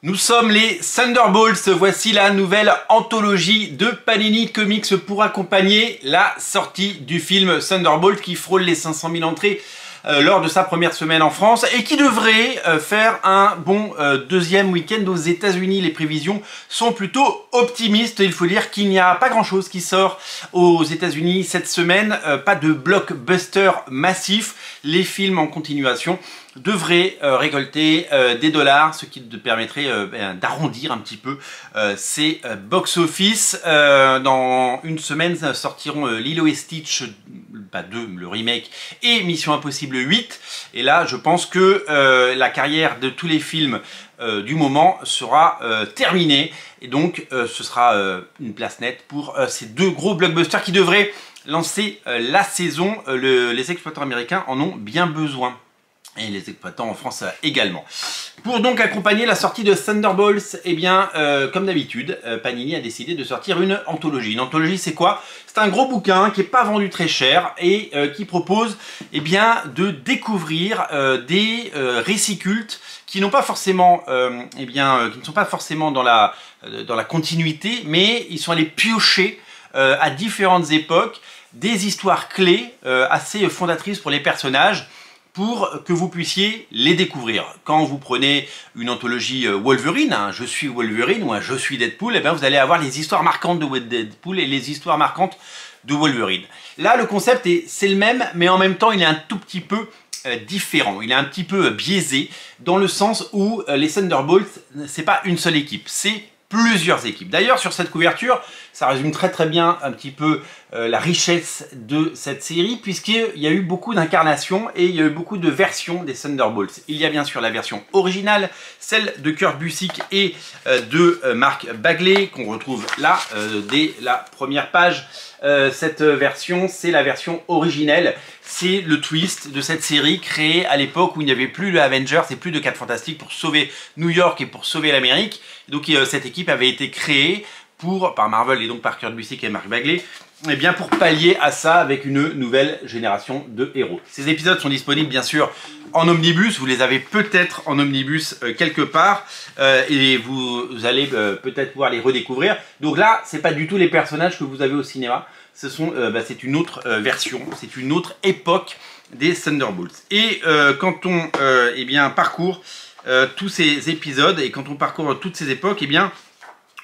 Nous sommes les Thunderbolts, voici la nouvelle anthologie de Panini Comics pour accompagner la sortie du film Thunderbolt qui frôle les 500 000 entrées lors de sa première semaine en France et qui devrait faire un bon deuxième week-end aux États-Unis. Les prévisions sont plutôt optimistes. Il faut dire qu'il n'y a pas grand-chose qui sort aux États-Unis cette semaine, pas de blockbuster massif. Les films en continuation devraient récolter des dollars, ce qui permettrait d'arrondir un petit peu ces box-office. Dans une semaine sortiront Lilo et Stitch, pas 2, le remake, et Mission Impossible 8. Et là, je pense que la carrière de tous les films du moment sera terminée. Et donc, ce sera une place nette pour ces deux gros blockbusters qui devraient lancer la saison. Les exploitants américains en ont bien besoin. Et les exploitants en France également. Pour donc accompagner la sortie de Thunderbolts, eh bien, comme d'habitude, Panini a décidé de sortir une anthologie. Une anthologie, c'est quoi? C'est un gros bouquin qui n'est pas vendu très cher et qui propose eh bien, de découvrir des récits cultes qui n'ont pas forcément, qui ne sont pas forcément dans la continuité, mais ils sont allés piocher à différentes époques des histoires clés assez fondatrices pour les personnages, pour que vous puissiez les découvrir. Quand vous prenez une anthologie Wolverine, un Je suis Wolverine ou un Je suis Deadpool, eh bien vous allez avoir les histoires marquantes de Deadpool et les histoires marquantes de Wolverine. Là, le concept c'est le même, mais en même temps, il est un tout petit peu différent. Il est un petit peu biaisé dans le sens où les Thunderbolts, c'est pas une seule équipe, c'est plusieurs équipes. D'ailleurs, sur cette couverture, ça résume très bien un petit peu la richesse de cette série, puisqu'il y a eu beaucoup d'incarnations et il y a eu beaucoup de versions des Thunderbolts. Il y a bien sûr la version originale, celle de Kurt Busiek et de Mark Bagley, qu'on retrouve là dès la première page. Cette version, c'est la version originelle. C'est le twist de cette série créée à l'époque où il n'y avait plus le Avengers et plus de 4 Fantastiques pour sauver New York et pour sauver l'Amérique. Donc cette équipe avait été créée par Marvel et donc par Kurt Busiek et Mark Bagley, et bien pour pallier à ça avec une nouvelle génération de héros. Ces épisodes sont disponibles bien sûr en omnibus, vous les avez peut-être en omnibus quelque part et vous allez peut-être pouvoir les redécouvrir. Donc là, c'est pas du tout les personnages que vous avez au cinéma, c'est une autre version, c'est une autre époque des Thunderbolts. Et quand on parcourt tous ces épisodes et quand on parcourt toutes ces époques, eh bien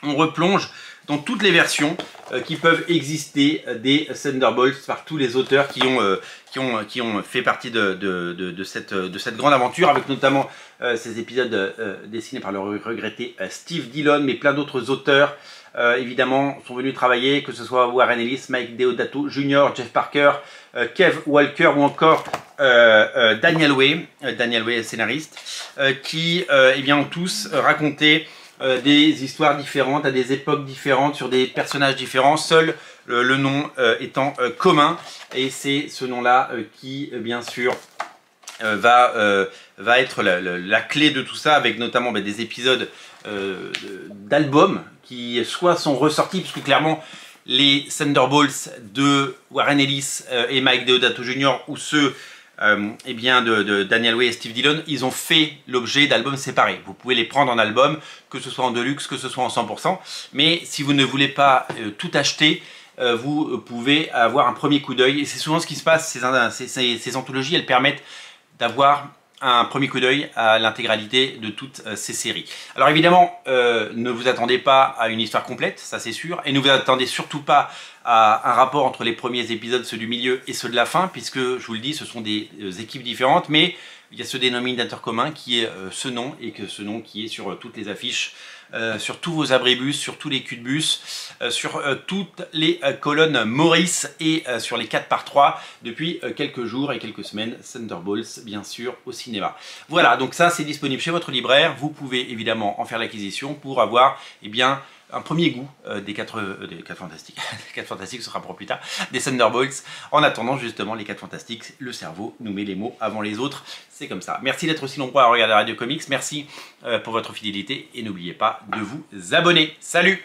on replonge dans toutes les versions qui peuvent exister des Thunderbolts par tous les auteurs qui ont fait partie de cette grande aventure, avec notamment ces épisodes dessinés par le regretté Steve Dillon, mais plein d'autres auteurs évidemment sont venus travailler, que ce soit Warren Ellis, Mike Deodato Jr., Jeff Parker, Kev Walker ou encore Daniel Way, scénariste, qui ont tous raconté des histoires différentes, à des époques différentes, sur des personnages différents, seul le nom étant commun. Et c'est ce nom-là qui, bien sûr, va être la clé de tout ça, avec notamment des épisodes d'albums qui soit sont ressortis, puisque clairement, les Thunderbolts de Warren Ellis et Mike Deodato Jr. ou ceux de Daniel Way et Steve Dillon, ils ont fait l'objet d'albums séparés. Vous pouvez les prendre en album, que ce soit en deluxe, que ce soit en 100%. Mais si vous ne voulez pas tout acheter, vous pouvez avoir un premier coup d'œil. Et c'est souvent ce qui se passe, ces anthologies, elles permettent d'avoir un premier coup d'œil à l'intégralité de toutes ces séries. Alors évidemment, ne vous attendez pas à une histoire complète, ça c'est sûr, et ne vous attendez surtout pas à un rapport entre les premiers épisodes, ceux du milieu et ceux de la fin, puisque, je vous le dis, ce sont des équipes différentes, mais il y a ce dénominateur commun qui est ce nom, et que ce nom qui est sur toutes les affiches, sur tous vos abribus, sur tous les culs de bus, sur toutes les colonnes Maurice et sur les 4x3 depuis quelques jours et quelques semaines. Thunderbolts, bien sûr, au cinéma. Voilà, donc ça c'est disponible chez votre libraire. Vous pouvez évidemment en faire l'acquisition pour avoir un premier goût des 4 Fantastiques. Les 4 Fantastiques, ce sera pour plus tard. Des Thunderbolts. En attendant justement les 4 Fantastiques, le cerveau nous met les mots avant les autres. C'est comme ça. Merci d'être aussi nombreux à regarder Radio Comics. Merci pour votre fidélité et n'oubliez pas de vous abonner. Salut!